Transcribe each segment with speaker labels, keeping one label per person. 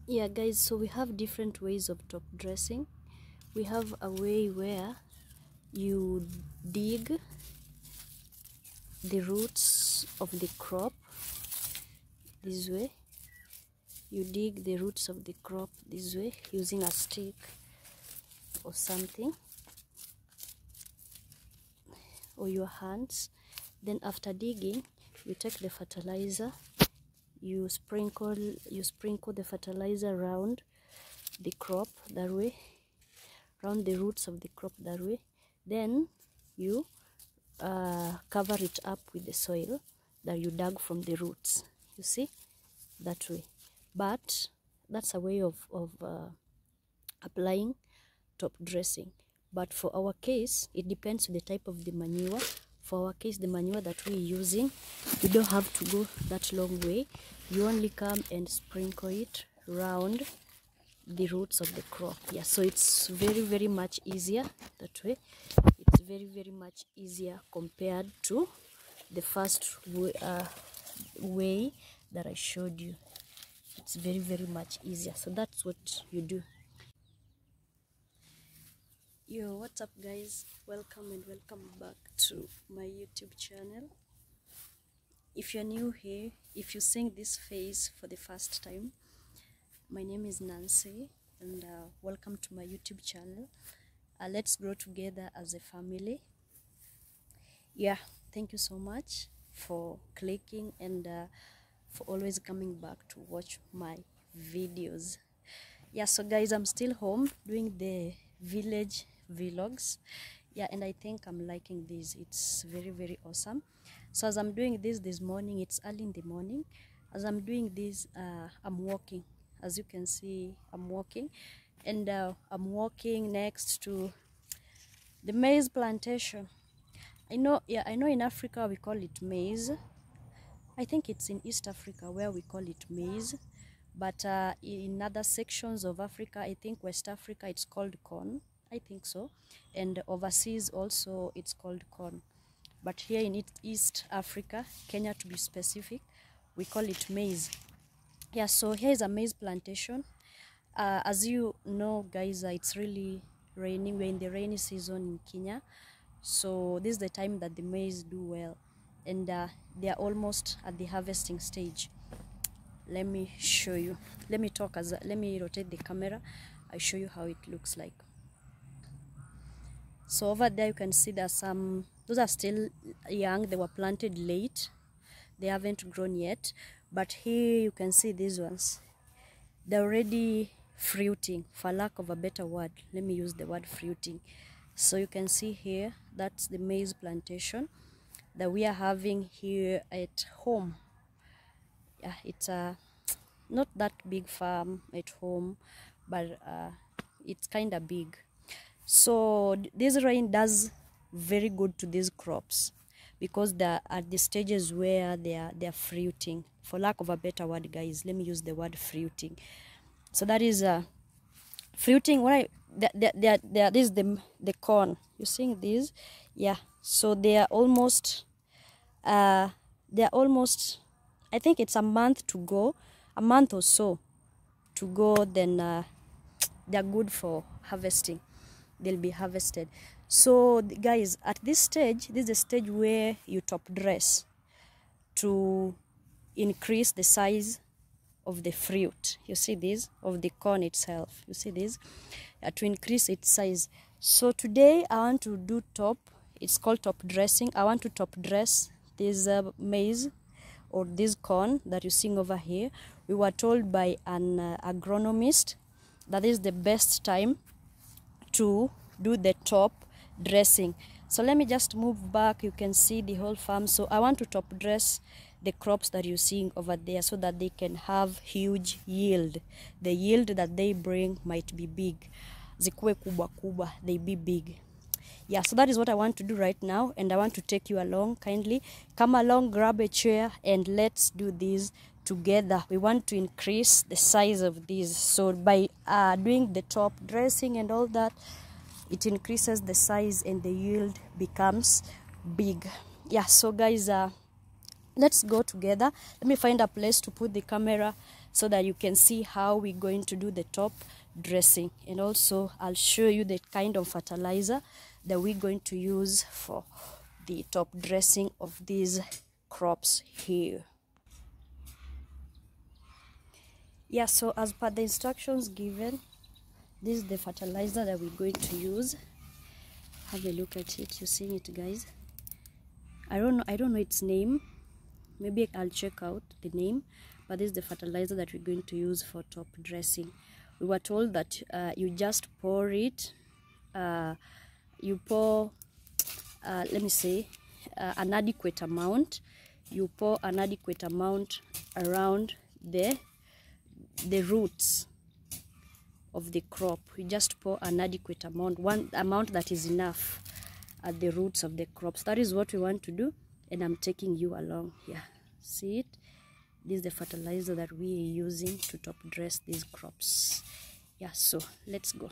Speaker 1: Yeah guys, so we have different ways of top dressing. We have a way where you dig the roots of the crop this way. You dig the roots of the crop this way using a stick or something, or your hands. Then after digging, you take the fertilizer, you sprinkle the fertilizer around the crop that way, around the roots of the crop that way. Then you cover it up with the soil that you dug from the roots, you see, that way. But that's a way of applying top dressing. But for our case, it depends on the type of the manure. For our case, the manure that we're using, you don't have to go that long way. You only come and sprinkle it around the roots of the crop. Yeah, so it's very much easier that way. It's very much easier compared to the first way that I showed you. It's very much easier. So that's what you do. Yo, what's up guys? Welcome and welcome back to my YouTube channel. If you're new here, if you're seeing this face for the first time, my name is Nancy and welcome to my YouTube channel. Let's grow together as a family. Yeah, thank you so much for clicking and for always coming back to watch my videos. Yeah, so guys, I'm still home doing the village vlogs. Yeah, and I think I'm liking this. It's very awesome. So as I'm doing this morning, it's early in the morning. As I'm doing this, I'm walking. As you can see, I'm walking, and I'm walking next to the maize plantation. I know in Africa we call it maize. I think it's in East Africa where we call it maize, but in other sections of Africa, I think West Africa, it's called corn. I think so. And overseas also it's called corn. But here in East Africa, Kenya to be specific, we call it maize. Yeah, so here is a maize plantation. As you know guys, it's really raining. We're in the rainy season in Kenya. So this is the time that the maize do well. And they are almost at the harvesting stage. Let me show you. Let me rotate the camera. I show you how it looks like. So over there you can see there's some, those are still young. They were planted late, they haven't grown yet. But here you can see these ones, they're already fruiting, for lack of a better word. Let me use the word fruiting. So you can see here, that's the maize plantation that we are having here at home. Yeah, it's a not that big farm at home, but it's kind of big. So this rain does very good to these crops because they're at the stages where they're fruiting, for lack of a better word guys. Let me use the word fruiting. So that is fruiting. This is the corn. You seeing these? Yeah, so they are almost I think it's a month to go, a month or so to go, then they're good for harvesting. They'll be harvested. So guys, at this stage, this is the stage where you top dress to increase the size of the fruit. You see this, of the corn itself. You see this, to increase its size. So today I want to do it's called top dressing. I want to top dress this maize or this corn that you're seeing over here. We were told by an agronomist that is the best time to do the top dressing. So let me just move back. You can see the whole farm. So I want to top dress the crops that you're seeing over there so that they can have huge yield. The yield that they bring might be big. Zikuwe kubwa kubwa, they be big. Yeah, so that is what I want to do right now, and I want to take you along. Kindly come along, grab a chair, and let's do this together. We want to increase the size of these. So by doing the top dressing and all that, it increases the size and the yield becomes big. Yeah, so guys, let's go together. Let me find a place to put the camera so that you can see how we're going to do the top dressing, and also I'll show you the kind of fertilizer that we're going to use for the top dressing of these crops here. Yeah, so as per the instructions given, this is the fertilizer that we're going to use. Have a look at it. You see it, guys? I don't know its name. Maybe I'll check out the name, but this is the fertilizer that we're going to use for top dressing. We were told that you just pour it. You pour, let me say, an adequate amount. You pour an adequate amount around the roots of the crop. You just pour an adequate amount, one amount that is enough at the roots of the crops. That is what we want to do, and I'm taking you along here. See it? This is the fertilizer that we are using to top dress these crops. Yeah, so let's go.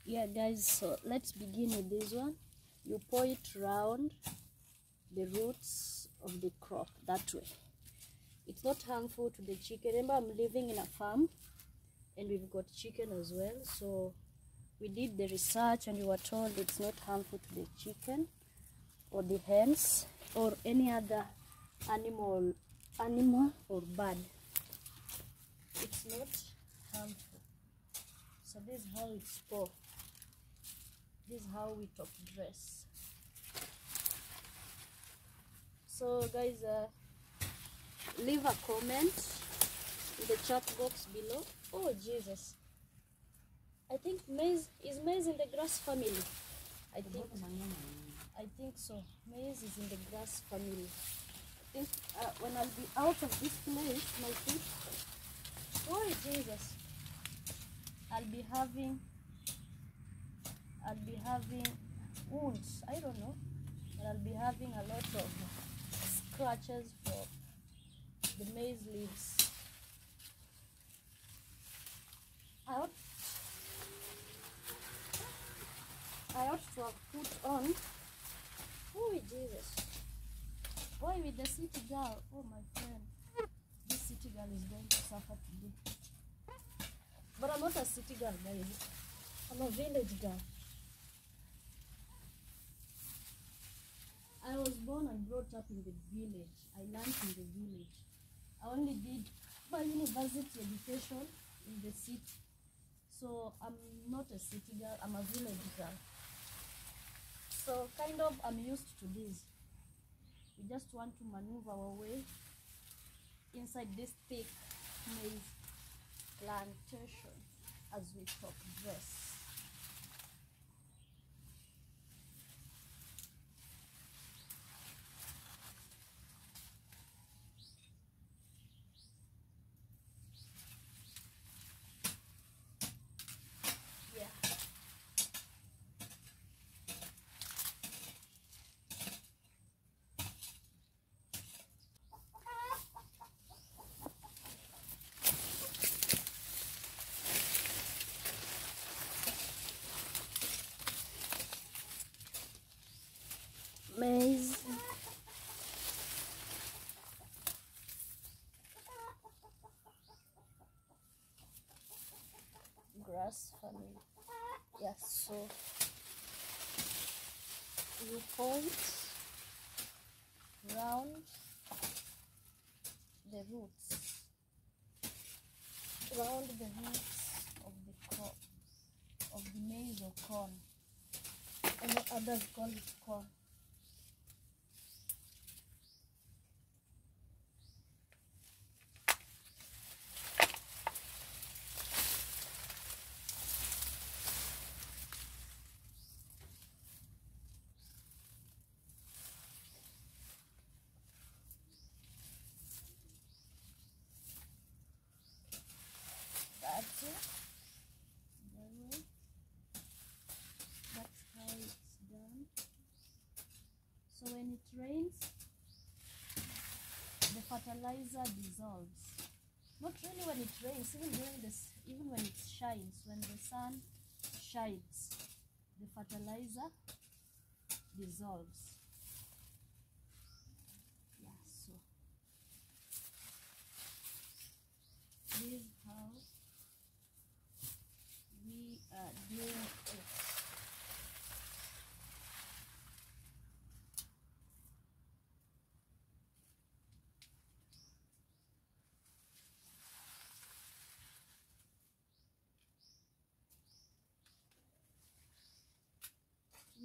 Speaker 1: Yeah, guys, so let's begin with this one. You pour it around the roots of the crop that way. It's not harmful to the chicken. Remember, I'm living in a farm and we've got chicken as well, so we did the research and we were told it's not harmful to the chicken or the hens or any other animal or bird. It's not harmful. So this is how it's poured. This is how we top dress. So guys, leave a comment in the chat box below. Oh Jesus, I think maize is maize in the grass family. I think so. Maize is in the grass family. I think when I'll be out of this place, my feet, oh Jesus, I'll be having wounds. I don't know, but I'll be having a lot of scratches for the maize leaves. I ought to have put on. Oh Jesus, why with the city girl? Oh my friend, this city girl is going to suffer today. But I'm not a city girl, guys. I'm a village girl. I was born and brought up in the village. I learned in the village. I only did my university education in the city. So I'm not a city girl, I'm a village girl. So kind of I'm used to this. We just want to maneuver our way inside this thick maize plantation as we top dress. Maize, grass family. Yes, so you point round the roots, of the crop, of the maize or corn. I know others call it corn. That's it. That's how it's done. So when it rains, the fertilizer dissolves. Not really when it rains, even when it shines, when the sun shines, the fertilizer dissolves.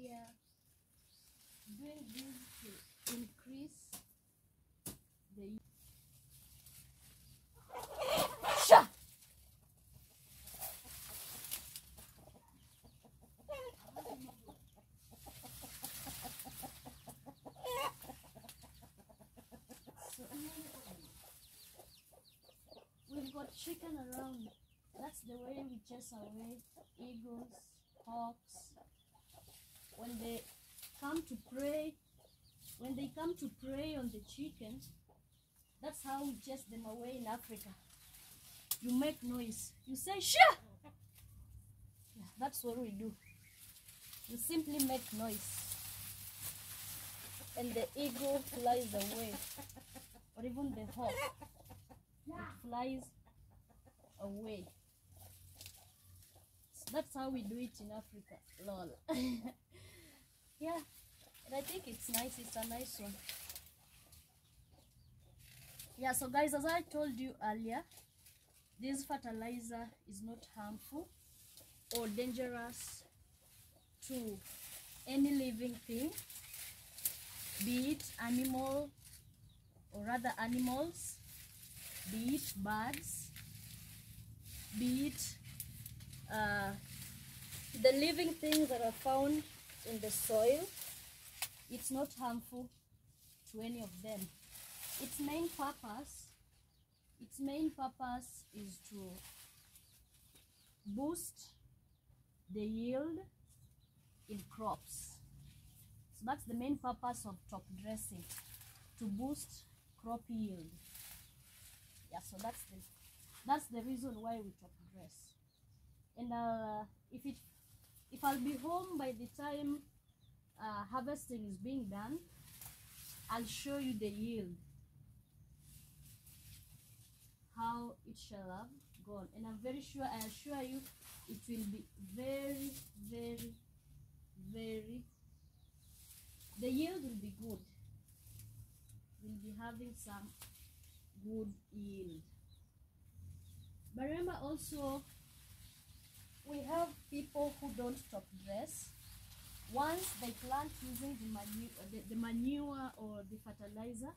Speaker 1: we are doing this to increase the we've got chicken around. That's the way we chase away eagles, hawks. When they come to prey, on the chicken, that's how we chase them away in Africa. You make noise. You say "Shah!" Yeah, that's what we do. You simply make noise, and the eagle flies away, or even the hawk. It flies away. So that's how we do it in Africa. Lol. Yeah, and I think it's nice. It's a nice one. Yeah, so guys, as I told you earlier, this fertilizer is not harmful or dangerous to any living thing, be it animal or other animals, be it birds, be it the living things that are found in the soil. It's not harmful to any of them. Its main purpose is to boost the yield in crops. So that's the main purpose of top dressing, to boost crop yield. Yeah, so that's the reason why we top dress. And if I'll be home by the time harvesting is being done, I'll show you the yield, how it shall have gone, and I'm very sure, I assure you, it will be very, very, very, the yield will be good. We'll be having some good yield. But remember also, we have people who don't top dress. Once they plant using the manure or the fertilizer,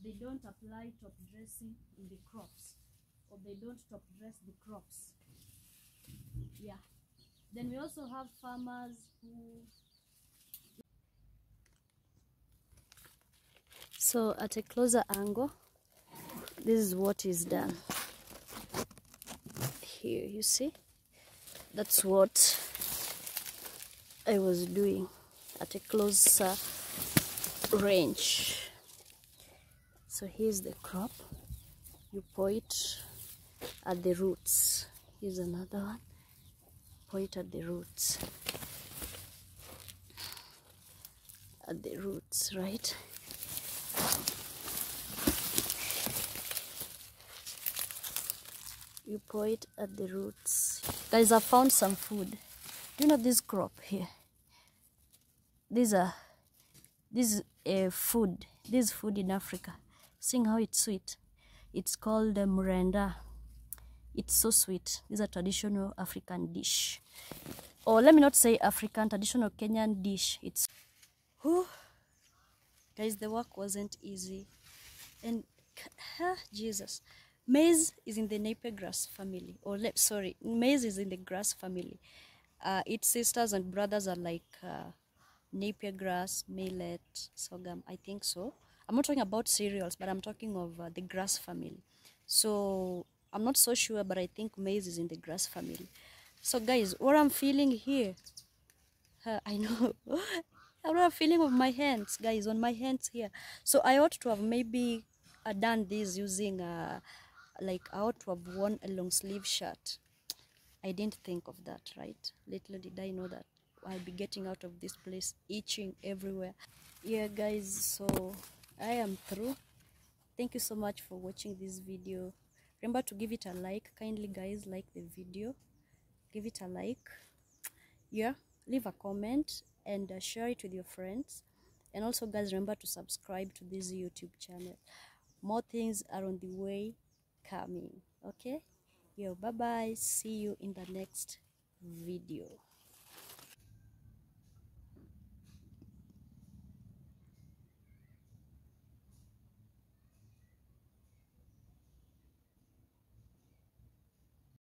Speaker 1: they don't apply top dressing in the crops, or they don't top dress the crops. Yeah. Then we also have farmers who... So at a closer angle, this is what is done. Here, you see? That's what I was doing at a closer range. So here's the crop. You point at the roots. Here's another one. Point at the roots. At the roots, right? You point at the roots. Guys, I found some food. Do you know this crop here? This is food. This is food in Africa. Seeing how it's sweet. It's called murenda. It's so sweet. This is a traditional African dish. Or let me not say African, traditional Kenyan dish. It's... Whew. Guys, the work wasn't easy. And Jesus. Maize is in the napier grass family. Or maize is in the grass family. Its sisters and brothers are like napier grass, millet, sorghum, I think so. I'm not talking about cereals, but I'm talking of the grass family. So I'm not so sure, but I think maize is in the grass family. So guys, what I'm feeling here, I know, what I'm feeling of my hands, guys, on my hands here. So I ought to have maybe done this using like I ought to have worn a long sleeve shirt. I didn't think of that, right? Little did I know that I'll be getting out of this place itching everywhere. Yeah guys, so I am through. Thank you so much for watching this video. Remember to give it a like. Kindly guys, like the video, give it a like. Yeah, leave a comment and share it with your friends. And also guys, remember to subscribe to this YouTube channel. More things are on the way coming. Okay, yo, bye bye, see you in the next video.